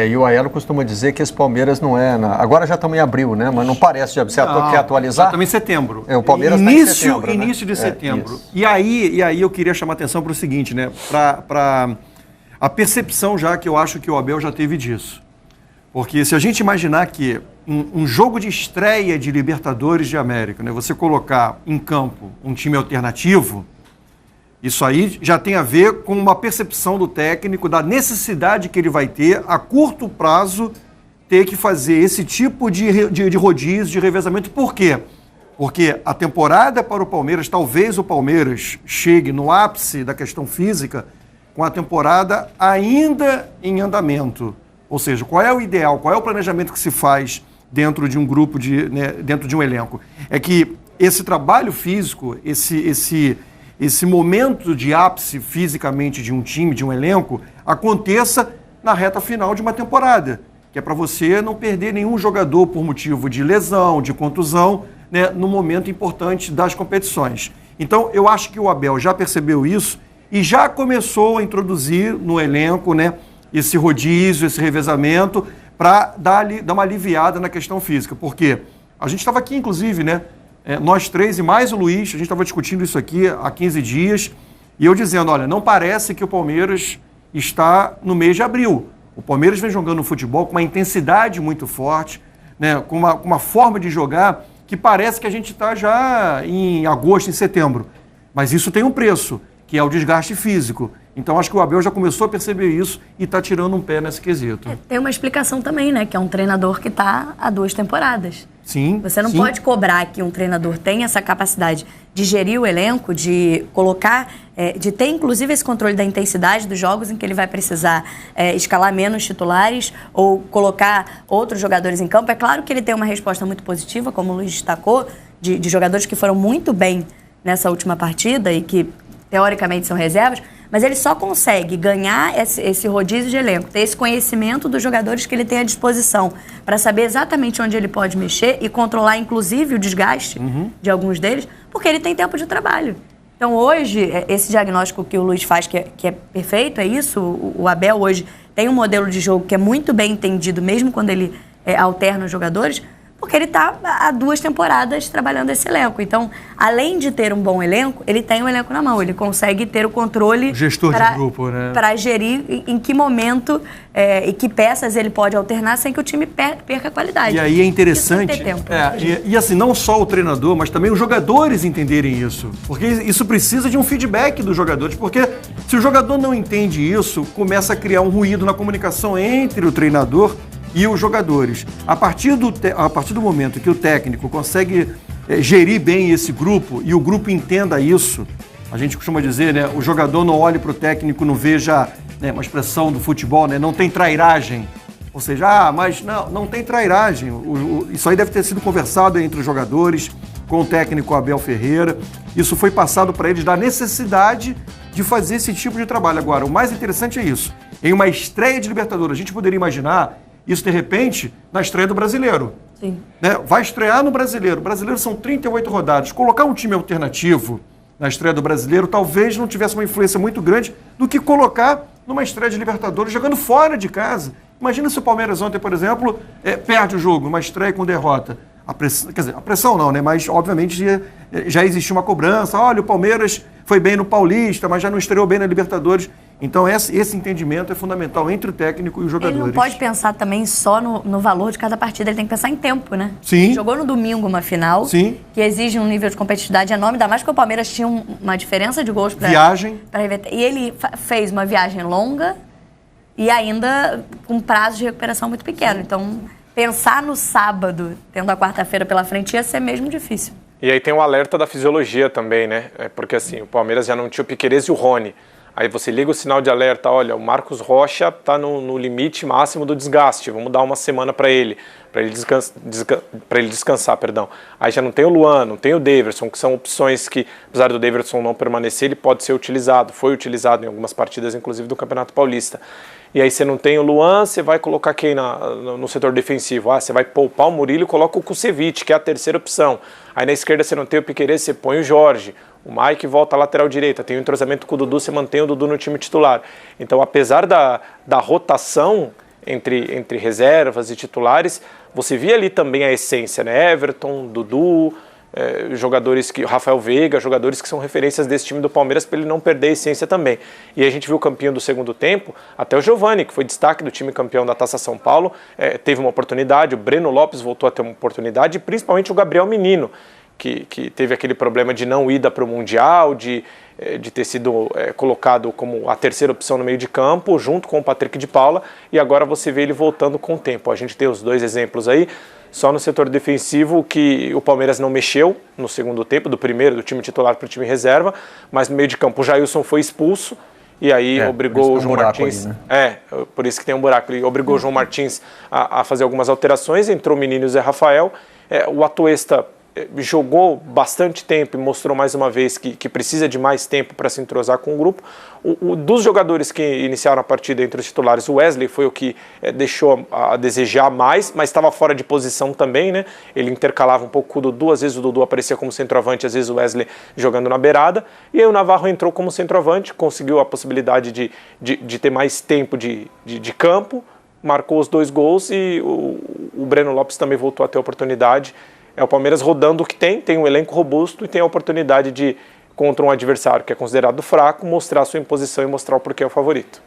E o Aiello costuma dizer que esse Palmeiras não é... Agora já estamos em abril, né? Mas não parece. Você quer atualizar? Estamos em setembro. O Palmeiras está em setembro, Início de setembro. E aí eu queria chamar a atenção para o seguinte, né? Para a percepção já que eu acho que o Abel já teve disso. Porque se a gente imaginar que um jogo de estreia de Libertadores de América, né? Você colocar em campo um time alternativo... Isso aí já tem a ver com uma percepção do técnico da necessidade que ele vai ter, a curto prazo, ter que fazer esse tipo de rodízio, de revezamento. Por quê? Porque a temporada para o Palmeiras, talvez o Palmeiras chegue no ápice da questão física com a temporada ainda em andamento. Ou seja, qual é o ideal, qual é o planejamento que se faz dentro de um grupo, dentro de um elenco? É que esse trabalho físico, esse momento de ápice fisicamente de um time, de um elenco, aconteça na reta final de uma temporada, que é para você não perder nenhum jogador por motivo de lesão, de contusão, né, no momento importante das competições. Então, eu acho que o Abel já percebeu isso e já começou a introduzir no elenco, né, esse rodízio, esse revezamento, para dar uma aliviada na questão física. Porque a gente estava aqui, inclusive, né, nós três e mais o Luiz, a gente estava discutindo isso aqui há 15 dias, e eu dizendo, olha, não parece que o Palmeiras está no mês de abril. O Palmeiras vem jogando futebol com uma intensidade muito forte, né, com uma forma de jogar que parece que a gente está já em agosto, em setembro. Mas isso tem um preço, que é o desgaste físico. Então, acho que o Abel já começou a perceber isso e está tirando um pé nesse quesito. Tem uma explicação também, né? Que é um treinador que está há 2 temporadas. Sim. Você não pode cobrar que um treinador tenha essa capacidade de gerir o elenco, de colocar, de ter inclusive esse controle da intensidade dos jogos em que ele vai precisar escalar menos titulares ou colocar outros jogadores em campo. É claro que ele tem uma resposta muito positiva, como o Luiz destacou, de jogadores que foram muito bem nessa última partida e que teoricamente são reservas, mas ele só consegue ganhar esse rodízio de elenco, ter esse conhecimento dos jogadores que ele tem à disposição para saber exatamente onde ele pode mexer e controlar, inclusive, o desgaste de alguns deles, porque ele tem tempo de trabalho. Então, hoje, esse diagnóstico que o Luiz faz, que é perfeito, é isso. O Abel, hoje, tem um modelo de jogo que é muito bem entendido, mesmo quando ele alterna os jogadores, porque ele está há 2 temporadas trabalhando esse elenco. Então, além de ter um bom elenco, ele tem o elenco na mão. Ele consegue ter o controle... Gestor de grupo, né? Para gerir em que momento e que peças ele pode alternar sem que o time perca a qualidade. E aí é interessante... Isso tem tempo. E assim, não só o treinador, mas também os jogadores entenderem isso. Porque isso precisa de um feedback dos jogadores. Porque se o jogador não entende isso, começa a criar um ruído na comunicação entre o treinador e os jogadores. A partir do momento que o técnico consegue gerir bem esse grupo e o grupo entenda isso, a gente costuma dizer, né, o jogador não olhe para o técnico, não veja, né, uma expressão do futebol, né, não tem trairagem. Ou seja, mas não tem trairagem. Isso aí deve ter sido conversado entre os jogadores, com o técnico Abel Ferreira. Isso foi passado para eles da necessidade de fazer esse tipo de trabalho. Agora, o mais interessante é isso. Em uma estreia de Libertadores, a gente poderia imaginar isso, de repente, na estreia do Brasileiro. Sim. Né? Vai estrear no Brasileiro. O Brasileiro são 38 rodadas. Colocar um time alternativo na estreia do Brasileiro talvez não tivesse uma influência muito grande do que colocar numa estreia de Libertadores jogando fora de casa. Imagina se o Palmeiras ontem, por exemplo, perde o jogo, uma estreia com derrota. A pressão não, né? Mas, obviamente, já existia uma cobrança. Olha, o Palmeiras foi bem no Paulista, mas já não estreou bem na Libertadores. Então, esse entendimento é fundamental entre o técnico e os jogadores. Ele não pode pensar também só no valor de cada partida, ele tem que pensar em tempo, né? Sim. Ele jogou no domingo uma final, sim, que exige um nível de competitividade enorme, ainda mais porque o Palmeiras tinha uma diferença de gols para viagem. E ele fez uma viagem longa e ainda com prazo de recuperação muito pequeno. Então, pensar no sábado, tendo a quarta-feira pela frente, ia ser mesmo difícil. E aí tem o alerta da fisiologia também, né? Porque assim, o Palmeiras já não tinha o Piquerez e o Rony. Aí você liga o sinal de alerta, olha, o Marcos Rocha está no limite máximo do desgaste, vamos dar uma semana para ele descansar, perdão. Aí já não tem o Luan, não tem o Daverson, que são opções que, apesar do Daverson não permanecer, ele pode ser utilizado, foi utilizado em algumas partidas, inclusive do Campeonato Paulista. E aí você não tem o Luan, você vai colocar quem no setor defensivo? Você vai poupar o Murilo e coloca o Kusevich, que é a terceira opção. Aí na esquerda você não tem o Piquerez, você põe o Jorge. O Mike volta à lateral direita, tem o entrosamento com o Dudu, você mantém o Dudu no time titular. Então, apesar da rotação, entre reservas e titulares, você via ali também a essência, né? Everton, Dudu, jogadores que, Rafael Veiga, jogadores que são referências desse time do Palmeiras para ele não perder a essência também. E a gente viu o campeão do segundo tempo, até o Giovani, que foi destaque do time campeão da Taça São Paulo, teve uma oportunidade, o Breno Lopes voltou a ter uma oportunidade, e principalmente o Gabriel Menino, que teve aquele problema de não ida para o Mundial, de ter sido colocado como a terceira opção no meio de campo, junto com o Patrick de Paula, e agora você vê ele voltando com o tempo. A gente tem os dois exemplos aí, só no setor defensivo que o Palmeiras não mexeu no segundo tempo, do time titular para o time reserva, mas no meio de campo o Jailson foi expulso, e aí obrigou o João Martins... Aí, né? Por isso que tem um buraco. Ele obrigou o João Martins a fazer algumas alterações, entrou o menino e o Zé Rafael, o Atuesta jogou bastante tempo e mostrou mais uma vez que precisa de mais tempo para se entrosar com o grupo. Dos jogadores que iniciaram a partida entre os titulares, o Wesley foi o que deixou a desejar mais, mas estava fora de posição também, né? Ele intercalava um pouco com o Dudu, às vezes o Dudu aparecia como centroavante, às vezes o Wesley jogando na beirada, e aí o Navarro entrou como centroavante, conseguiu a possibilidade de ter mais tempo de campo, marcou os 2 gols e o Breno Lopes também voltou a ter oportunidade. O Palmeiras rodando o que tem um elenco robusto e tem a oportunidade de, contra um adversário que é considerado fraco, mostrar a sua imposição e mostrar o porquê é o favorito.